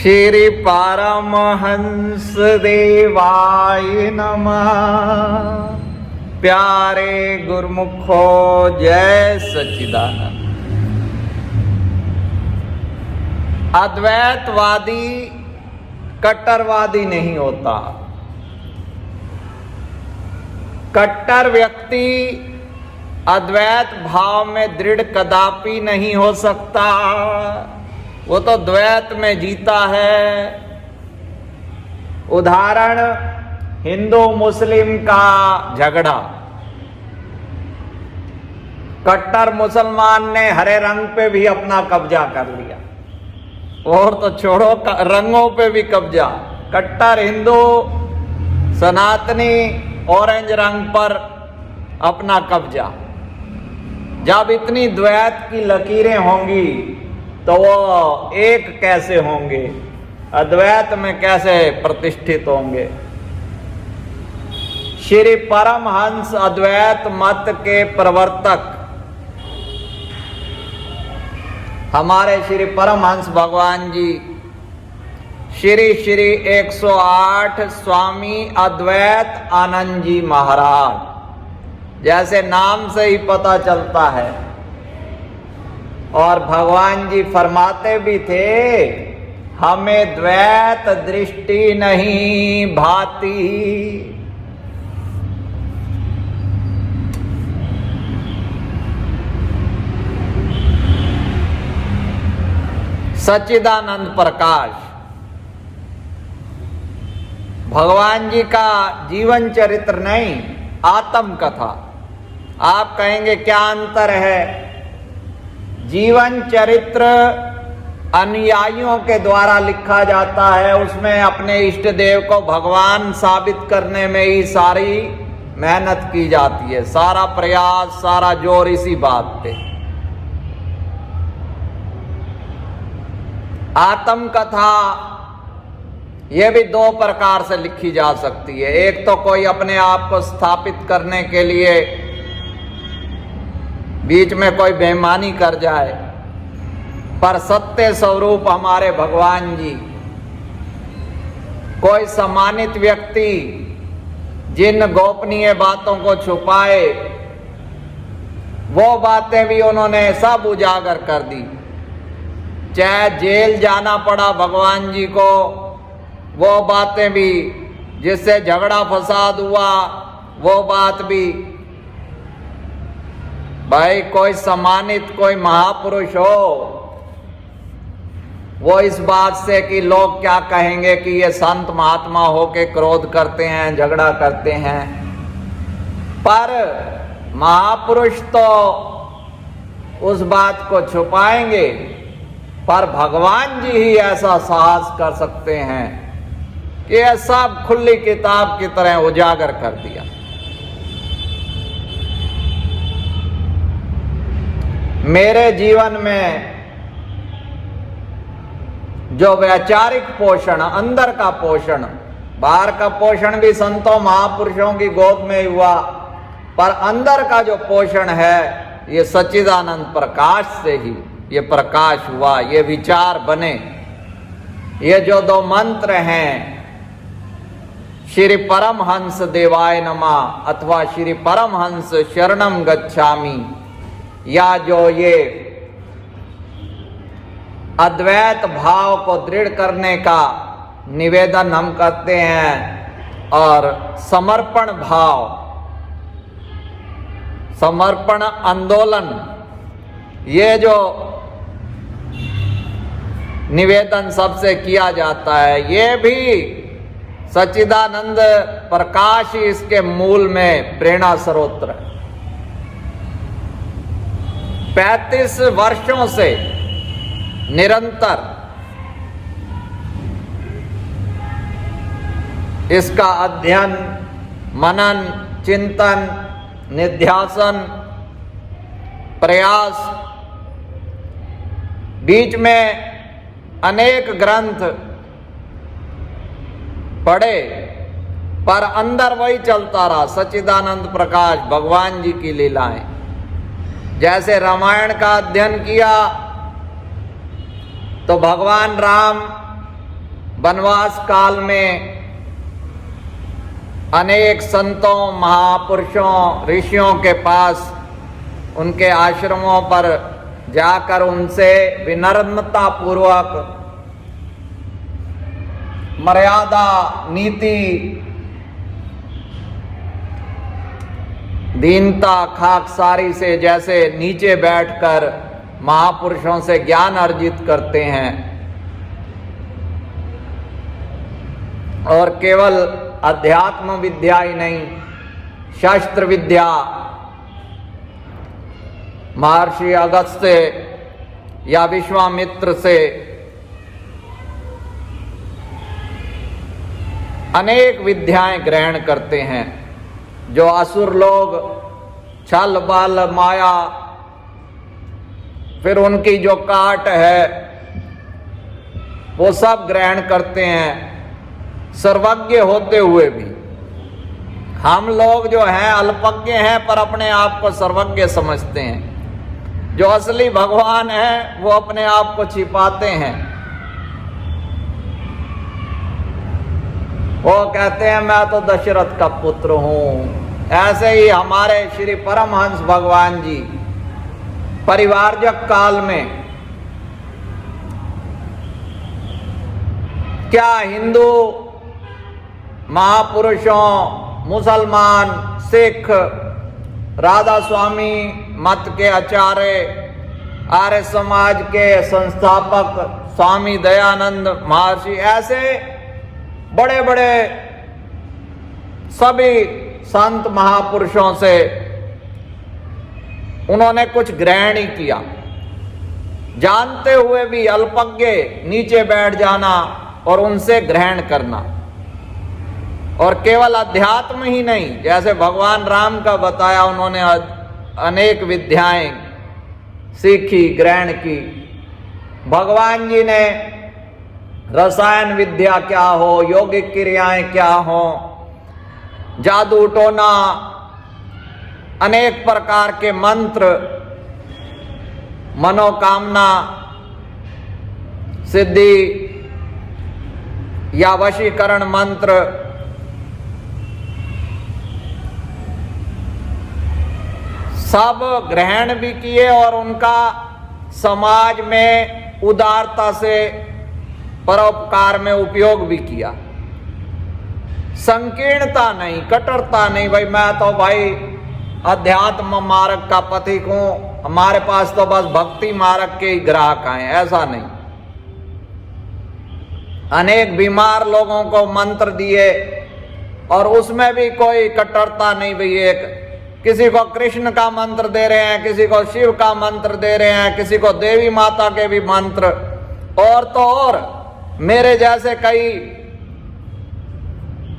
श्री परमहंस देवाय नमः। प्यारे गुरुमुखो जय सच्चिदानंद। अद्वैतवादी कट्टरवादी नहीं होता। कट्टर व्यक्ति अद्वैत भाव में दृढ़ कदापि नहीं हो सकता। वो तो द्वैत में जीता है। उदाहरण हिंदू मुस्लिम का झगड़ा। कट्टर मुसलमान ने हरे रंग पे भी अपना कब्जा कर लिया, और तो छोड़ो रंगों पे भी कब्जा। कट्टर हिंदू सनातनी ऑरेंज रंग पर अपना कब्जा। जब इतनी द्वैत की लकीरें होंगी तो वो एक कैसे होंगे, अद्वैत में कैसे प्रतिष्ठित होंगे। श्री परमहंस अद्वैत मत के प्रवर्तक हमारे श्री परमहंस भगवान जी श्री श्री 108 स्वामी अद्वैत आनंद जी महाराज, जैसे नाम से ही पता चलता है। और भगवान जी फरमाते भी थे, हमें द्वैत दृष्टि नहीं भाती। सच्चिदानंद प्रकाश भगवान जी का जीवन चरित्र नहीं, आत्म कथा। आप कहेंगे क्या अंतर है? जीवन चरित्र अनुयायियों के द्वारा लिखा जाता है, उसमें अपने इष्ट देव को भगवान साबित करने में ही सारी मेहनत की जाती है, सारा प्रयास, सारा जोर इसी बात पे। आत्म कथा यह भी दो प्रकार से लिखी जा सकती है। एक तो कोई अपने आप को स्थापित करने के लिए बीच में कोई बेईमानी कर जाए, पर सत्य स्वरूप हमारे भगवान जी। कोई सम्मानित व्यक्ति जिन गोपनीय बातों को छुपाए, वो बातें भी उन्होंने सब उजागर कर दी। चाहे जेल जाना पड़ा भगवान जी को, वो बातें भी, जिससे झगड़ा फसाद हुआ वो बात भी। भाई कोई सम्मानित, कोई महापुरुष हो, वो इस बात से कि लोग क्या कहेंगे कि ये संत महात्मा हो के क्रोध करते हैं, झगड़ा करते हैं, पर महापुरुष तो उस बात को छुपाएंगे, पर भगवान जी ही ऐसा साहस कर सकते हैं कि यह सब खुली किताब की तरह उजागर कर दिया। मेरे जीवन में जो वैचारिक पोषण, अंदर का पोषण, बाहर का पोषण भी संतों महापुरुषों की गोद में हुआ, पर अंदर का जो पोषण है ये सच्चिदानंद प्रकाश से ही ये प्रकाश हुआ, ये विचार बने। ये जो दो मंत्र हैं, श्री परमहंस देवाय नमः अथवा श्री परमहंस शरणम गच्छामि, या जो ये अद्वैत भाव को दृढ़ करने का निवेदन हम करते हैं, और समर्पण भाव, समर्पण आंदोलन, ये जो निवेदन सबसे किया जाता है, ये भी सच्चिदानंद प्रकाश ही इसके मूल में प्रेरणा स्रोत है। 35 वर्षों से निरंतर इसका अध्ययन, मनन, चिंतन, निध्यासन, प्रयास, बीच में अनेक ग्रंथ पढ़े, पर अंदर वही चलता रहा, सच्चिदानंद प्रकाश भगवान जी की लीलाएं। जैसे रामायण का अध्ययन किया तो भगवान राम वनवास काल में अनेक संतों, महापुरुषों, ऋषियों के पास, उनके आश्रमों पर जाकर उनसे विनम्रता पूर्वक मर्यादा, नीति, दीनता, खाकसारी से जैसे नीचे बैठकर महापुरुषों से ज्ञान अर्जित करते हैं और केवल अध्यात्म विद्या ही नहीं, शास्त्र विद्या महर्षि अगस्त्य से या विश्वामित्र से अनेक विद्याएं ग्रहण करते हैं। जो असुर लोग छल बल माया, फिर उनकी जो काट है, वो सब ग्रहण करते हैं सर्वज्ञ होते हुए भी। हम लोग जो हैं अल्पज्ञ हैं, पर अपने आप को सर्वज्ञ समझते हैं। जो असली भगवान है वो अपने आप को छिपाते हैं। वो कहते हैं मैं तो दशरथ का पुत्र हूं। ऐसे ही हमारे श्री परमहंस भगवान जी परिवारजक काल में क्या हिंदू महापुरुषों, मुसलमान, सिख, राधा स्वामी मत के आचार्य, आर्य समाज के संस्थापक स्वामी दयानंद महर्षि, ऐसे बड़े बड़े सभी संत महापुरुषों से उन्होंने कुछ ग्रहण ही किया। जानते हुए भी अल्पज्ञ नीचे बैठ जाना और उनसे ग्रहण करना। और केवल अध्यात्म ही नहीं, जैसे भगवान राम का बताया, उन्होंने अनेक विद्याएं सीखी, ग्रहण की। भगवान जी ने रसायन विद्या क्या हो, यौगिक क्रियाएं क्या हो, जादू टोना, अनेक प्रकार के मंत्र, मनोकामना सिद्धि या वशीकरण मंत्र, सब ग्रहण भी किए और उनका समाज में उदारता से परोपकार में उपयोग भी किया। संकीर्णता नहीं, कट्टरता नहीं, भाई मैं तो भाई अध्यात्म मार्ग का पथिक हूं, हमारे पास तो बस भक्ति मार्ग के ही ग्राहक आए, ऐसा नहीं। अनेक बीमार लोगों को मंत्र दिए और उसमें भी कोई कट्टरता नहीं। भाई एक किसी को कृष्ण का मंत्र दे रहे हैं, किसी को शिव का मंत्र दे रहे हैं, किसी को देवी माता के भी मंत्र, और तो और मेरे जैसे कई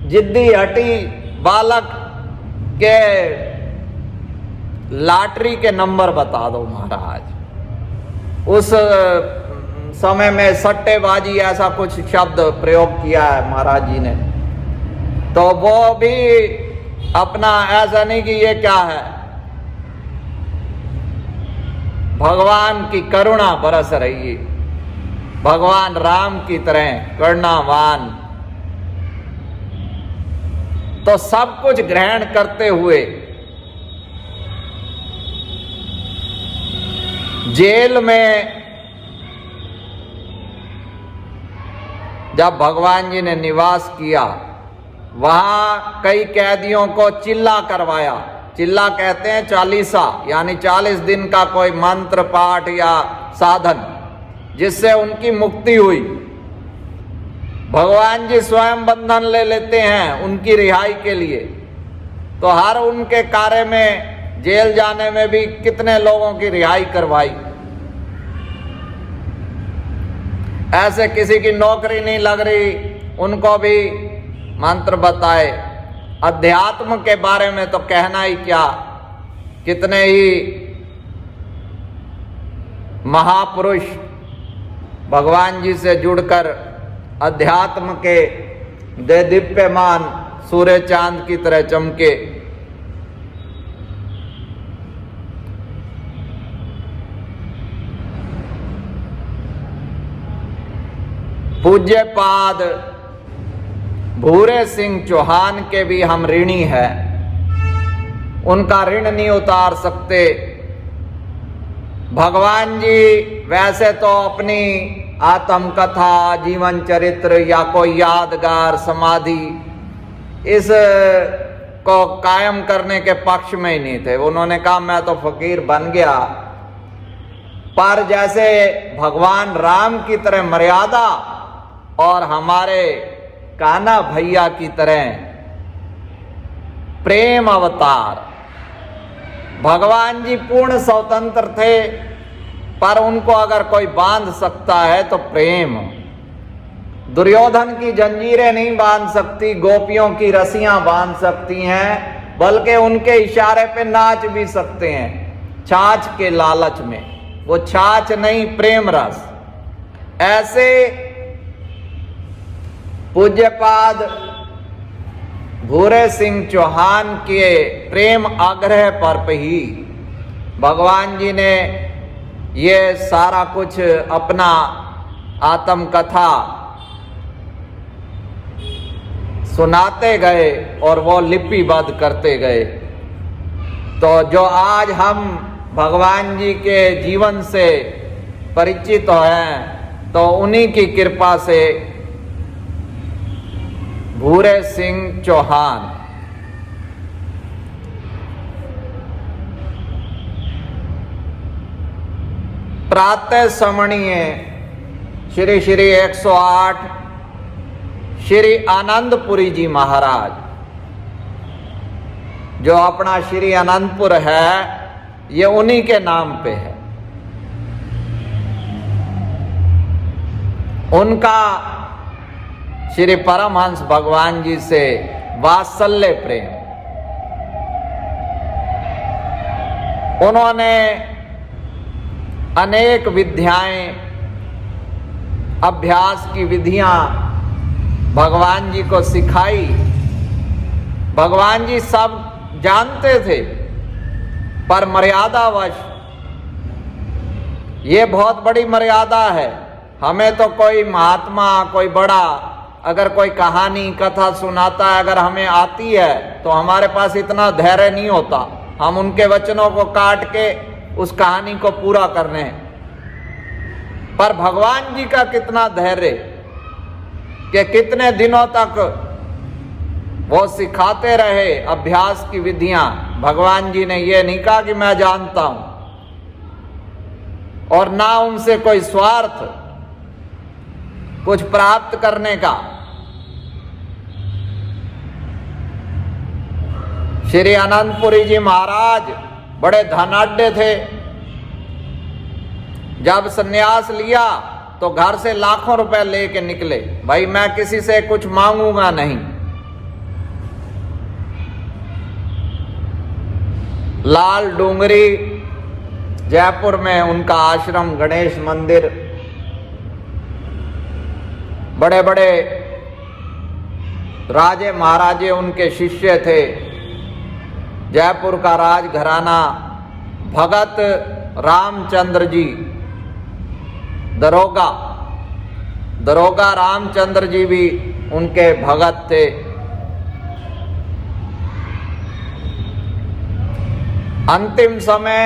जिद्दी हटी बालक के लॉटरी के नंबर बता दो महाराज। उस समय में सट्टेबाजी ऐसा कुछ शब्द प्रयोग किया है महाराज जी ने, तो वो भी अपना ऐसा नहीं कि ये क्या है, भगवान की करुणा बरस रही है, भगवान राम की तरह करुणावान। तो सब कुछ ग्रहण करते हुए जेल में जब भगवान जी ने निवास किया, वहां कई कैदियों को चिल्ला करवाया। चिल्ला कहते हैं चालीसा, यानी 40 दिन का कोई मंत्र पाठ या साधन, जिससे उनकी मुक्ति हुई। भगवान जी स्वयं बंधन ले लेते हैं उनकी रिहाई के लिए। तो हर उनके कार्य में, जेल जाने में भी कितने लोगों की रिहाई करवाई। ऐसे किसी की नौकरी नहीं लग रही, उनको भी मंत्र बताए। अध्यात्म के बारे में तो कहना ही क्या, कितने ही महापुरुष भगवान जी से जुड़कर अध्यात्म के देदीप्यमान सूर्य चांद की तरह चमके। पूज्यपाद भूरे सिंह चौहान के भी हम ऋणी हैं, उनका ऋण नहीं उतार सकते। भगवान जी वैसे तो अपनी आत्मकथा, जीवन चरित्र या कोई यादगार समाधि इस को कायम करने के पक्ष में ही नहीं थे। उन्होंने कहा मैं तो फकीर बन गया, पर जैसे भगवान राम की तरह मर्यादा और हमारे कान्हा भैया की तरह प्रेम अवतार, भगवान जी पूर्ण स्वतंत्र थे, पर उनको अगर कोई बांध सकता है तो प्रेम। दुर्योधन की जंजीरें नहीं बांध सकती, गोपियों की रस्सियां बांध सकती हैं, बल्कि उनके इशारे पे नाच भी सकते हैं छाछ के लालच में। वो छाछ नहीं, प्रेम रस। ऐसे पूज्यपाद भूरे सिंह चौहान के प्रेम आग्रह पर ही भगवान जी ने ये सारा कुछ अपना आत्मकथा सुनाते गए और वो लिपिबद्ध करते गए। तो जो आज हम भगवान जी के जीवन से परिचित हैं, तो उन्हीं की कृपा से भूरे सिंह चौहान प्रातः स्मरणीय श्री श्री 108 श्री आनंदपुरी जी महाराज, जो अपना श्री आनंदपुर है ये उन्हीं के नाम पे है। उनका श्री परमहंस भगवान जी से वात्सल्य प्रेम, उन्होंने अनेक विद्याएं, अभ्यास की विधियां भगवान जी को सिखाई। भगवान जी सब जानते थे, पर मर्यादावश, ये बहुत बड़ी मर्यादा है। हमें तो कोई महात्मा, कोई बड़ा अगर कोई कहानी कथा सुनाता है, अगर हमें आती है, तो हमारे पास इतना धैर्य नहीं होता हम उनके वचनों को काट के उस कहानी को पूरा करने। पर भगवान जी का कितना धैर्य कि कितने दिनों तक वो सिखाते रहे अभ्यास की विधियां। भगवान जी ने ये नहीं कहा कि मैं जानता हूं, और ना उनसे कोई स्वार्थ कुछ प्राप्त करने का। श्री आनंदपुरी जी महाराज बड़े धनाढ्य थे। जब संन्यास लिया तो घर से लाखों रुपए लेके निकले, भाई मैं किसी से कुछ मांगूंगा नहीं। लाल डूंगरी जयपुर में उनका आश्रम, गणेश मंदिर, बड़े बड़े राजे महाराजे उनके शिष्य थे। जयपुर का राजघराना, भगत रामचंद्र जी, दरोगा रामचंद्र जी भी उनके भगत थे। अंतिम समय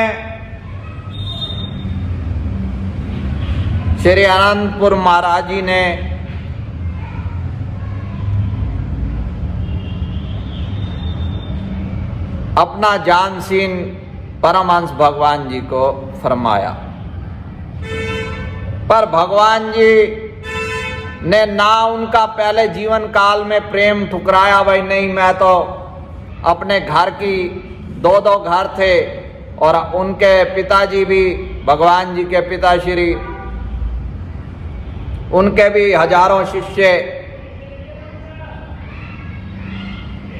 श्री आनंदपुर महाराज जी ने अपना जानशीन परमहंस भगवान जी को फरमाया, पर भगवान जी ने ना उनका पहले जीवन काल में प्रेम ठुकराया। भाई नहीं, मैं तो अपने घर की दो घर थे, और उनके पिताजी भी, भगवान जी के पिताश्री, उनके भी हजारों शिष्य,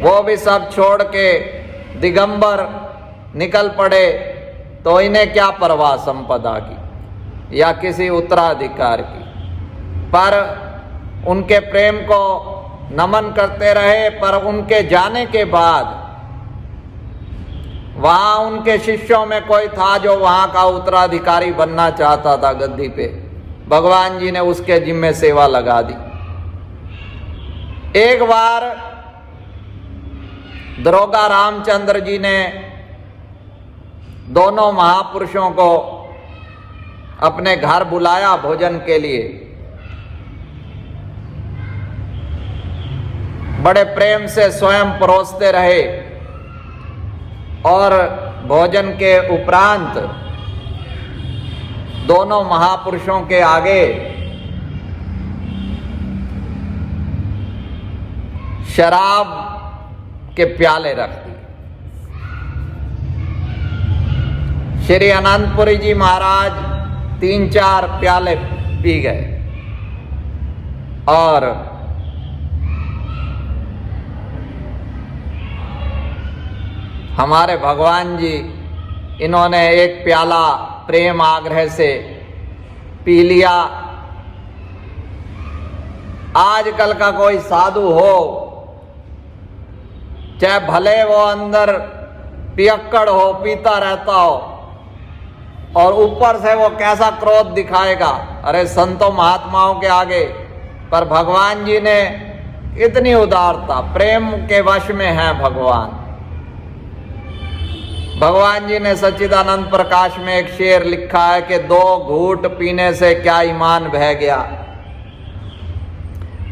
वो भी सब छोड़ के दिगंबर निकल पड़े। तो इन्हें क्या परवाह संपदा की या किसी उत्तराधिकार की, पर उनके प्रेम को नमन करते रहे। पर उनके जाने के बाद वहां उनके शिष्यों में कोई था जो वहां का उत्तराधिकारी बनना चाहता था गद्दी पे, भगवान जी ने उसके जिम्मे सेवा लगा दी। एक बार दरोगा रामचंद्र जी ने दोनों महापुरुषों को अपने घर बुलाया भोजन के लिए। बड़े प्रेम से स्वयं परोसते रहे और भोजन के उपरांत दोनों महापुरुषों के आगे शराब के प्याले रख दिए। श्री अनंतपुरी जी महाराज 3-4 प्याले पी गए और हमारे भगवान जी इन्होंने एक प्याला प्रेम आग्रह से पी लिया। आजकल का कोई साधु हो, चाहे भले वो अंदर पियक्कड़ हो, पीता रहता हो, और ऊपर से वो कैसा क्रोध दिखाएगा, अरे संतों महात्माओं के आगे। पर भगवान जी ने इतनी उदारता, प्रेम के वश में है भगवान। भगवान जी ने सच्चिदानंद प्रकाश में एक शेर लिखा है कि 2 घूंट पीने से क्या ईमान बह गया।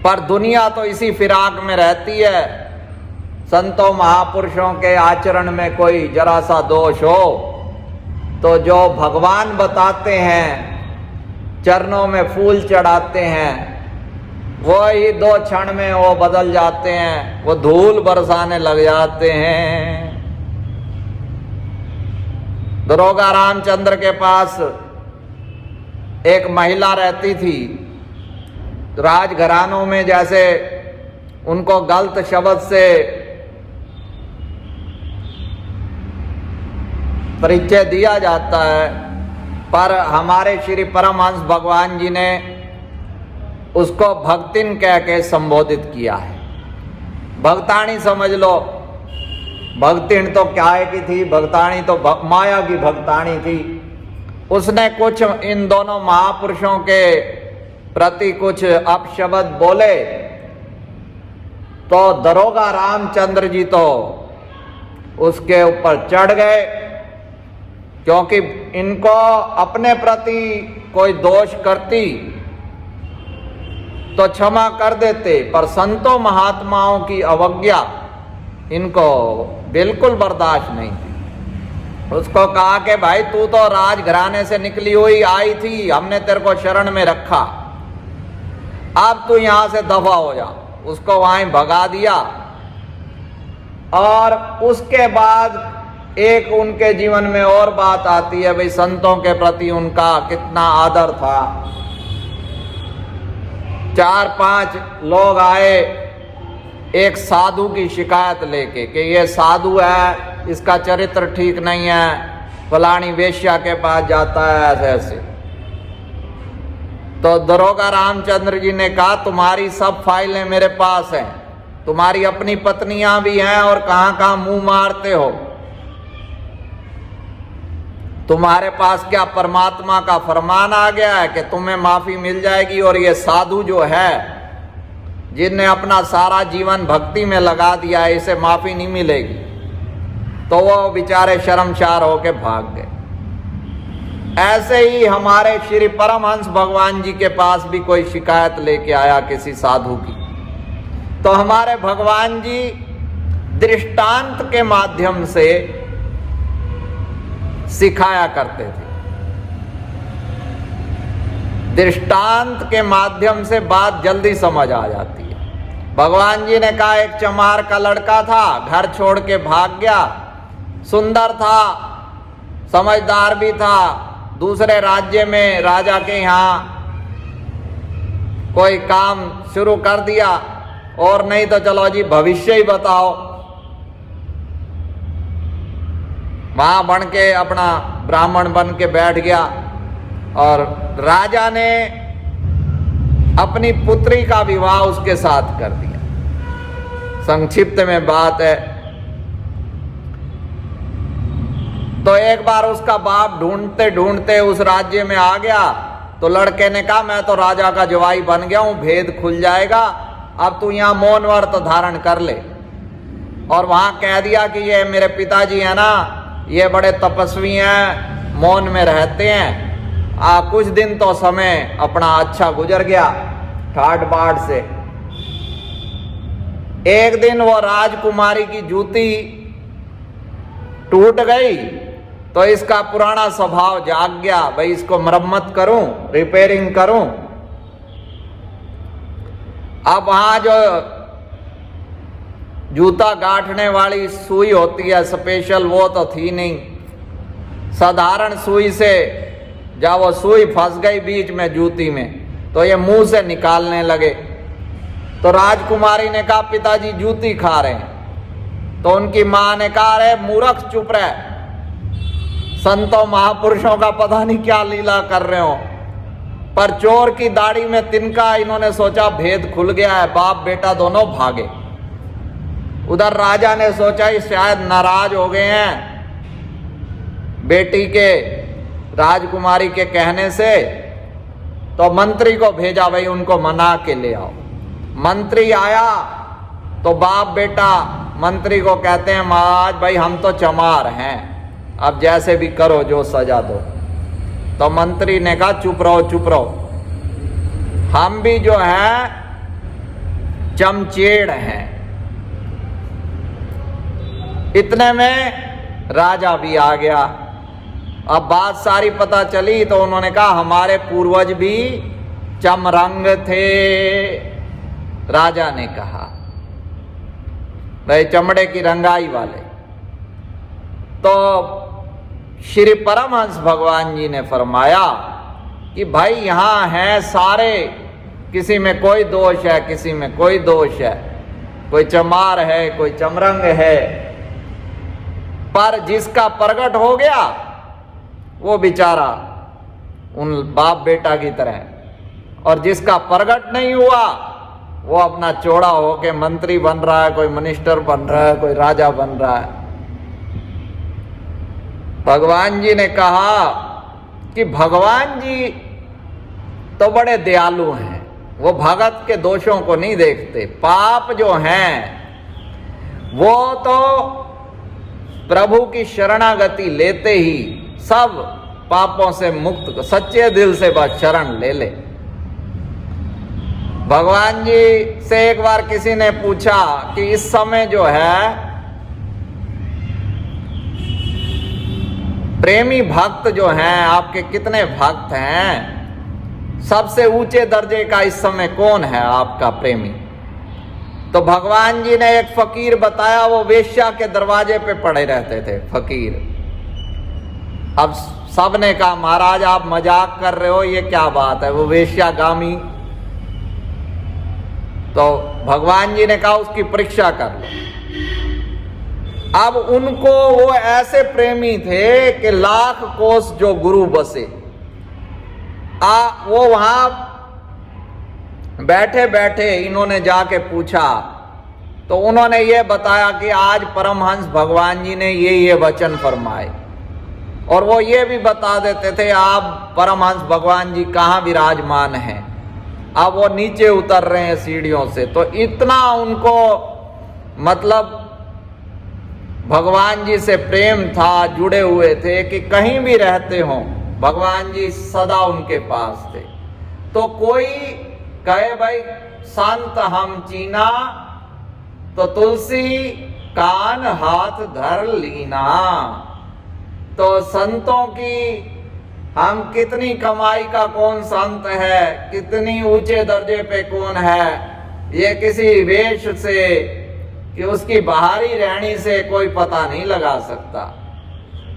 पर दुनिया तो इसी फिराक में रहती है। संतों महापुरुषों के आचरण में कोई जरा सा दोष हो तो जो भगवान बताते हैं, चरणों में फूल चढ़ाते हैं, वो ही 2 क्षण में वो बदल जाते हैं, वो धूल बरसाने लग जाते हैं। दरोगा रामचंद्र के पास एक महिला रहती थी। राजघरानों में जैसे उनको गलत शब्द से परिचय दिया जाता है, पर हमारे श्री परमहंस भगवान जी ने उसको भक्तिन कह के संबोधित किया है। भक्ताणी समझ लो। भक्तिन तो क्या है की थी, भक्ताणी तो माया की भक्ताणी थी। उसने कुछ इन दोनों महापुरुषों के प्रति कुछ अपशब्द बोले तो दरोगा रामचंद्र जी तो उसके ऊपर चढ़ गए, क्योंकि इनको अपने प्रति कोई दोष करती तो क्षमा कर देते, पर संतों महात्माओं की अवज्ञा इनको बिल्कुल बर्दाश्त नहीं थी। उसको कहा कि भाई तू तो राजघराने से निकली हुई आई थी, हमने तेरे को शरण में रखा, अब तू यहां से दफा हो जा। उसको वहां भगा दिया। और उसके बाद एक उनके जीवन में और बात आती है, भाई संतों के प्रति उनका कितना आदर था। 4-5 लोग आए एक साधु की शिकायत लेके कि ये साधु है, इसका चरित्र ठीक नहीं है, फलानी वेश्या के पास जाता है, ऐसे ऐसे। तो दरोगा रामचंद्र जी ने कहा तुम्हारी सब फाइलें मेरे पास हैं, तुम्हारी अपनी पत्नियां भी हैं और कहां कहां मुंह मारते हो। तुम्हारे पास क्या परमात्मा का फरमान आ गया है कि तुम्हें माफी मिल जाएगी, और ये साधु जो है जिनने अपना सारा जीवन भक्ति में लगा दिया है, इसे माफी नहीं मिलेगी। तो वो बेचारे शर्मसार होके भाग गए। ऐसे ही हमारे श्री परमहंस भगवान जी के पास भी कोई शिकायत लेके आया किसी साधु की, तो हमारे भगवान जी दृष्टांत के माध्यम से सिखाया करते थे। दृष्टांत के माध्यम से बात जल्दी समझ आ जाती है। भगवान जी ने कहा एक चमार का लड़का था, घर छोड़ के भाग गया, सुंदर था, समझदार भी था, दूसरे राज्य में राजा के यहाँ कोई काम शुरू कर दिया, और नहीं तो चलो जी भविष्य ही बताओ। वहां बन के अपना ब्राह्मण बन के बैठ गया, और राजा ने अपनी पुत्री का विवाह उसके साथ कर दिया। संक्षिप्त में बात है। तो एक बार उसका बाप ढूंढते ढूंढते उस राज्य में आ गया, तो लड़के ने कहा मैं तो राजा का जवाई बन गया हूं, भेद खुल जाएगा, अब तू यहां मौन व्रत धारण कर ले। और वहां कह दिया कि ये मेरे पिताजी है ना, ये बड़े तपस्वी हैं, मौन में रहते हैं। कुछ दिन तो समय अपना अच्छा गुजर गया ठाट बाट से। एक दिन वो राजकुमारी की जूती टूट गई तो इसका पुराना स्वभाव जाग गया, भाई इसको मरम्मत करूं, रिपेयरिंग करूं। अब वहां जो जूता गांठने वाली सुई होती है स्पेशल, वो तो थी नहीं। साधारण सुई से जब वो सुई फंस गई बीच में जूती में तो ये मुंह से निकालने लगे। तो राजकुमारी ने कहा पिताजी जूती खा रहे हैं। तो उनकी मां ने कहा अरे मूर्ख चुप रहे, संतों महापुरुषों का पता नहीं क्या लीला कर रहे हो। पर चोर की दाढ़ी में तिनका, इन्होंने सोचा भेद खुल गया है, बाप बेटा दोनों भागे। उधर राजा ने सोचा शायद नाराज हो गए हैं बेटी के, राजकुमारी के कहने से, तो मंत्री को भेजा, भाई उनको मना के ले आओ। मंत्री आया तो बाप बेटा मंत्री को कहते हैं महाराज भाई हम तो चमार हैं, अब जैसे भी करो, जो सजा दो। तो मंत्री ने कहा चुप रहो चुप रहो, हम भी जो है चमचेड़ हैं। इतने में राजा भी आ गया। अब बात सारी पता चली तो उन्होंने कहा हमारे पूर्वज भी चमरंग थे। राजा ने कहा भाई चमड़े की रंगाई वाले। तो श्री परमहंस भगवान जी ने फरमाया कि भाई यहां हैं सारे, किसी में कोई दोष है, किसी में कोई दोष है, कोई चमार है, कोई चमरंग है, पर जिसका प्रगट हो गया वो बेचारा उन बाप बेटा की तरह, और जिसका प्रगट नहीं हुआ वो अपना चौड़ा होके मंत्री बन रहा है, कोई मिनिस्टर बन रहा है, कोई राजा बन रहा है। भगवान जी ने कहा कि भगवान जी तो बड़े दयालु हैं, वो भगत के दोषों को नहीं देखते। पाप जो हैं वो तो प्रभु की शरणागति लेते ही सब पापों से मुक्त, सच्चे दिल से बस शरण ले ले। भगवान जी से एक बार किसी ने पूछा कि इस समय जो है प्रेमी भक्त जो हैं आपके कितने भक्त हैं, सबसे ऊंचे दर्जे का इस समय कौन है आपका प्रेमी? तो भगवान जी ने एक फकीर बताया, वो वेश्या के दरवाजे पे पड़े रहते थे फकीर। अब सबने कहा महाराज आप मजाक कर रहे हो, ये क्या बात है, वो वेश्यागामी। तो भगवान जी ने कहा उसकी परीक्षा कर लो। अब उनको वो ऐसे प्रेमी थे कि लाख कोस जो गुरु बसे। वो वहां बैठे बैठे इन्होंने जाके पूछा तो उन्होंने ये बताया कि आज परमहंस भगवान जी ने ये वचन फरमाए, और वो ये भी बता देते थे आप परमहंस भगवान जी कहाँ विराजमान हैं। अब वो नीचे उतर रहे हैं सीढ़ियों से, तो इतना उनको मतलब भगवान जी से प्रेम था, जुड़े हुए थे कि कहीं भी रहते हों भगवान जी सदा उनके पास थे। तो कोई कहे भाई संत हम चीना, तो तुलसी कान हाथ धर लीना। तो संतों की हम कितनी कमाई का कौन संत है, कितनी ऊंचे दर्जे पे कौन है, ये किसी वेश से कि उसकी बाहरी रहनी से कोई पता नहीं लगा सकता।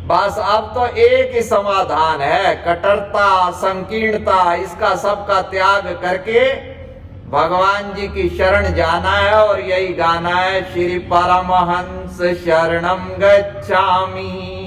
बस अब तो एक ही समाधान है, कट्टरता संकीर्णता इसका सबका त्याग करके भगवान जी की शरण जाना है, और यही गाना है श्री परमहंस शरणम गच्छामि।